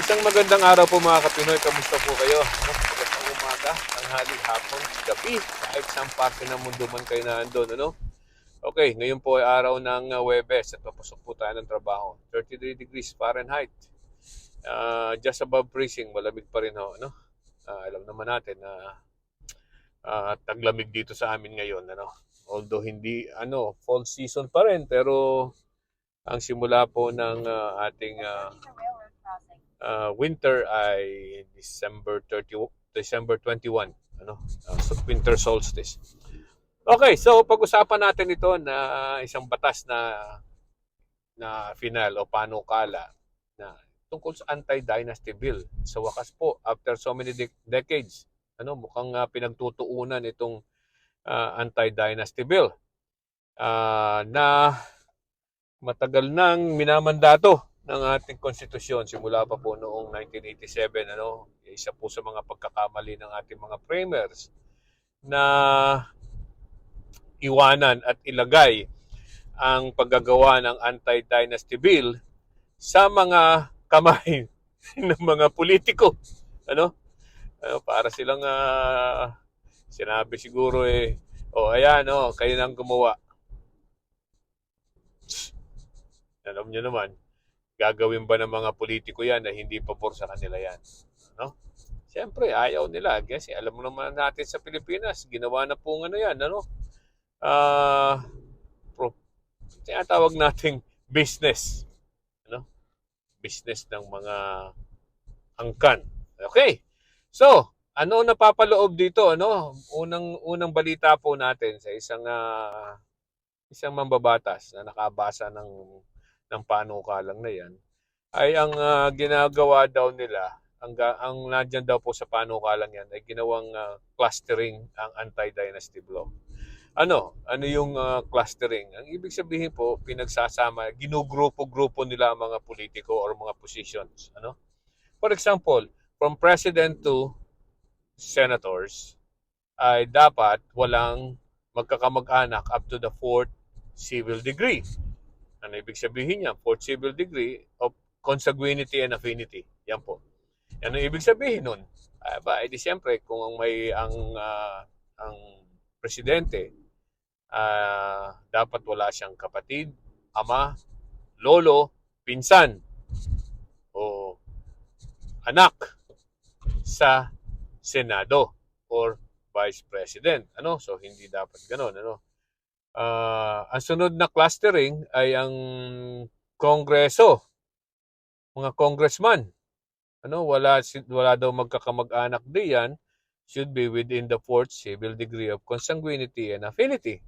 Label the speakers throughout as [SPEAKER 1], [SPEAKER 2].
[SPEAKER 1] Isang magandang araw po mga Kapinoy. Kamusta po kayo? No? Magandang umaga, tanghali, hapon, gabi. Kahit saan parte ng mundo man kayo naandun. Ano? Okay, ngayon po ay araw ng Webes at papasok po tayo ng trabaho. 33 degrees Fahrenheit. Just above freezing, malamig pa rin ho. No? Alam naman natin na taglamig dito sa amin ngayon. Ano? Although hindi fall season pa rin, pero ang simula po ng ating winter ay December 21, winter solstice. Okay, so pag-usapan natin ito na isang batas na final o panukala na tungkol sa anti-dynasty bill. Sa wakas po, after so many decades, mukhang pinagtutuunan itong anti-dynasty bill na matagal nang minamandato ng ating konstitusyon simula pa po noong 1987. Isa po sa mga pagkakamali ng ating mga framers na iwanan at ilagay ang paggagawa ng anti-dynasty bill sa mga kamay ng mga politiko. Para silang sinabi siguro ayan, kayo nang gumawa. Alam niyo naman, gagawin ba ng mga politiko yan na hindi pabor sa kanila yan? Siyempre, ayaw nila. Kasi alam mo naman natin sa Pilipinas, ginawa na po yan, uh, tinatawag nating business. Business ng mga angkan. Okay. So, ano napapaloob dito? Unang balita po natin sa isang mambabatas na nakabasa ng panukalang na yan ay ang ginagawa daw nila, ang nandiyan daw po sa panukalang yan ay ginawang clustering ang anti-dynasty law. Ano yung clustering? Ang ibig sabihin po, pinagsasama, ginugrupo-grupo nila ang mga politiko or mga positions. For example, from president to senators ay dapat walang magkakamag-anak up to the fourth civil degree. Ano ibig sabihin niya? Fourth civil degree of consanguinity and affinity. Yan po. Ano ibig sabihin nun? Di siyempre, kung ang presidente, dapat wala siyang kapatid, ama, lolo, pinsan, o anak sa Senado or Vice President. So, hindi dapat ganun. Ang sunod na clustering ay ang Kongreso, mga congressman. Wala daw magkakamag-anak diyan, should be within the fourth civil degree of consanguinity and affinity.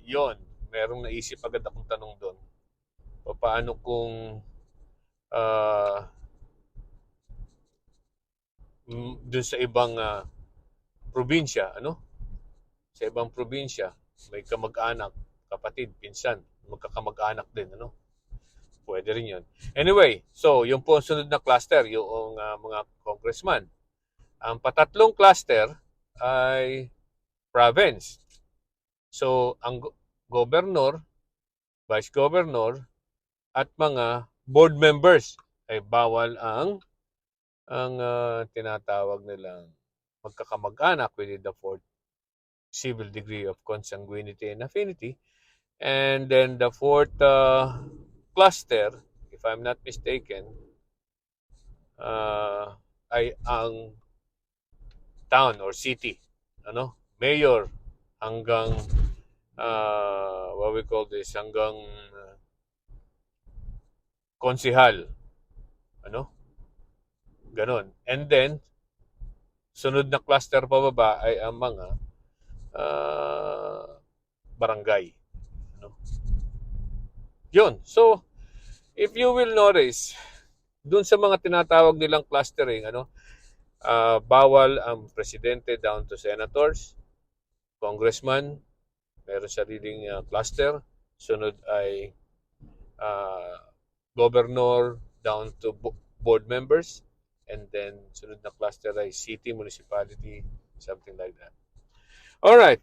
[SPEAKER 1] Yon. Merong naisip agad akong tanong doon. Paano kung doon sa ibang probinsya, sa ibang probinsya, may kamag-anak, kapatid, pinsan, magkakamag-anak din, Pwede rin yun. Anyway, so yung po sunod na cluster, yung mga congressman. Ang patatlong cluster ay province. So, ang governor, vice governor, at mga board members ay bawal ang tinatawag nilang magkakamag-anak within the fourth civil degree of consanguinity and affinity. And then the fourth cluster, if I'm not mistaken, ay ang town or city. Mayor hanggang what we call this, hanggang konsihal. Ganon. And then, sunod na cluster pababa ay ang mga barangay. Yun. So, if you will notice, dun sa mga tinatawag nilang clustering, bawal ang presidente down to senators, congressman, meron sariling cluster. Sunod ay governor down to board members. And then, sunod na cluster ay city, municipality, something like that. Alright.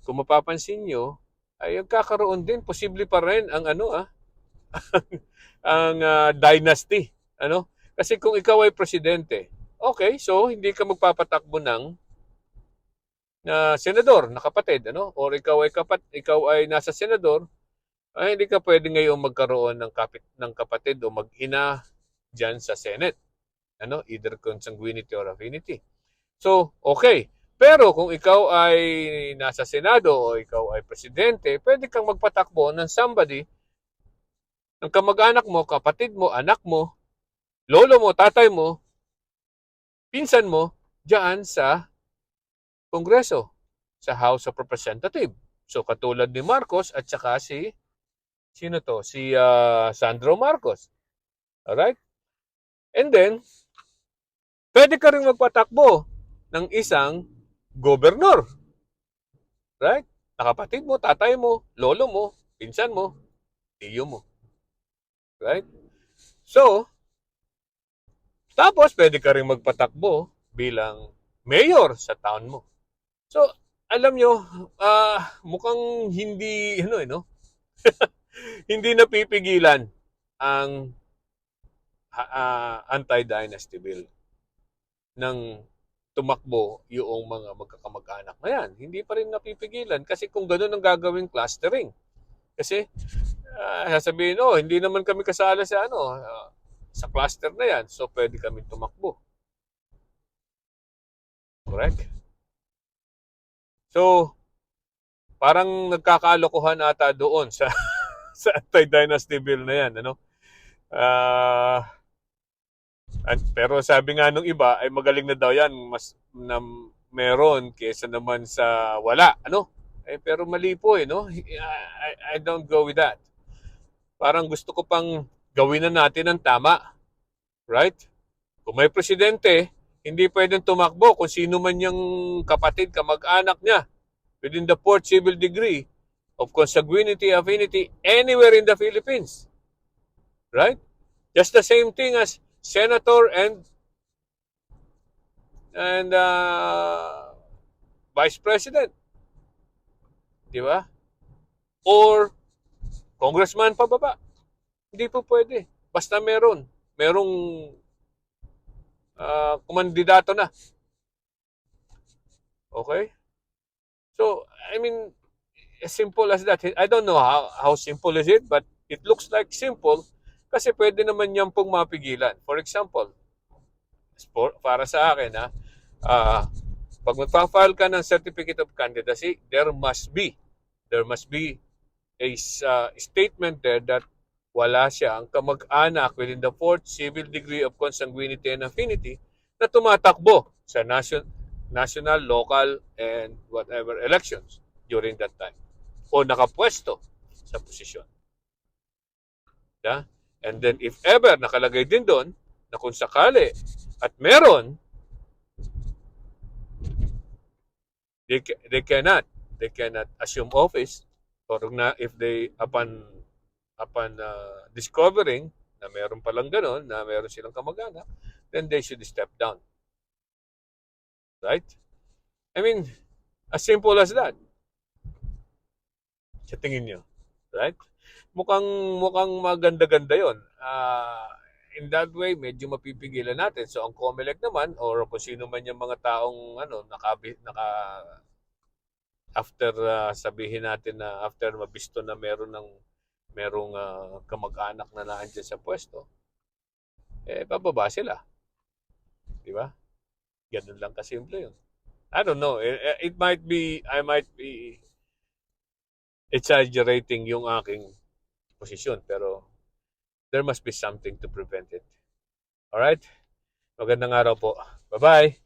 [SPEAKER 1] Kung mapapansin nyo, ay kakaroon din, posible pa rin ang ang dynasty. Ano? Kasi kung ikaw ay presidente, okay, so hindi ka magpapatakbo ng senador na kapatid, ano? Or ikaw ay nasa senador, ay hindi ka pwede ngayon magkaroon ng kapatid o mag-ina diyan sa Senate. Ano? Either consanguinity or affinity. So, okay. Pero kung ikaw ay nasa Senado o ikaw ay presidente, pwede kang magpatakbo ng somebody, ng kamag-anak mo, kapatid mo, anak mo, lolo mo, tatay mo, pinsan mo, diyan sa Kongreso, sa House of Representatives. So, katulad ni Marcos at saka sino to? Si Sandro Marcos. Alright? And then, pwede ka rin magpatakbo ng isang gobernador. Right? Nakapatid mo, tatay mo, lolo mo, pinsan mo, tiyo mo. Right? So, tapos pwede ka rin magpatakbo bilang mayor sa town mo. So, alam nyo, mukhang hindi, hindi napipigilan ang anti-dynasty bill ng tumakbo yung mga magkakamag-anak na yan. Hindi pa rin napipigilan kasi kung gano'n ang gagawing clustering. Kasi sasabihin, hindi naman kami kasala sa sa cluster na yan, so pwede kami tumakbo. Correct? So, parang nagkakaalokohan ata doon sa sa anti-dynasty bill na yan, ano? Pero sabi nga nung iba ay magaling na daw yan, mas na meron kaysa naman sa wala, ano? Pero mali po no? I don't go with that. Parang gusto ko pang gawin na natin ang tama. Right? Kung may presidente, hindi pwedeng tumakbo kung sino man yung kapatid, kamag-anak niya within the fourth civil degree of consanguinity, affinity, anywhere in the Philippines. Right? Just the same thing as senator and vice president. Di ba? Or congressman pababa. Hindi po pwede. Basta merong kumandidato na. Okay? So, I mean, as simple as that. I don't know how simple is it, but it looks like simple kasi pwede naman yan pong mapigilan. For example, para sa akin, pag magpa-file ka ng certificate of candidacy, there must be a statement there that wala siya ang kamag-anak within the fourth civil degree of consanguinity and affinity na tumatakbo sa national, local, and whatever elections during that time. O nakapwesto sa posisyon. Yeah? And then if ever nakalagay din doon na kung sakali at meron, they cannot assume office or if they upon discovering na meron palang ganon, na meron silang kamag-anak, then they should step down. Right? I mean, as simple as that. Sa tingin nyo. Right? Mukhang maganda-ganda yon. In that way, medyo mapipigilan natin. So, ang COMELEC naman, or kung sino man yung mga taong after sabihin natin na after mabisto na merong kamag-anak na naandyan sa pwesto, bababa sila. Di ba? Ganun lang kasimple yun. I don't know. I might be exaggerating yung aking posisyon, pero there must be something to prevent it. Alright? Magandang araw po. Bye-bye!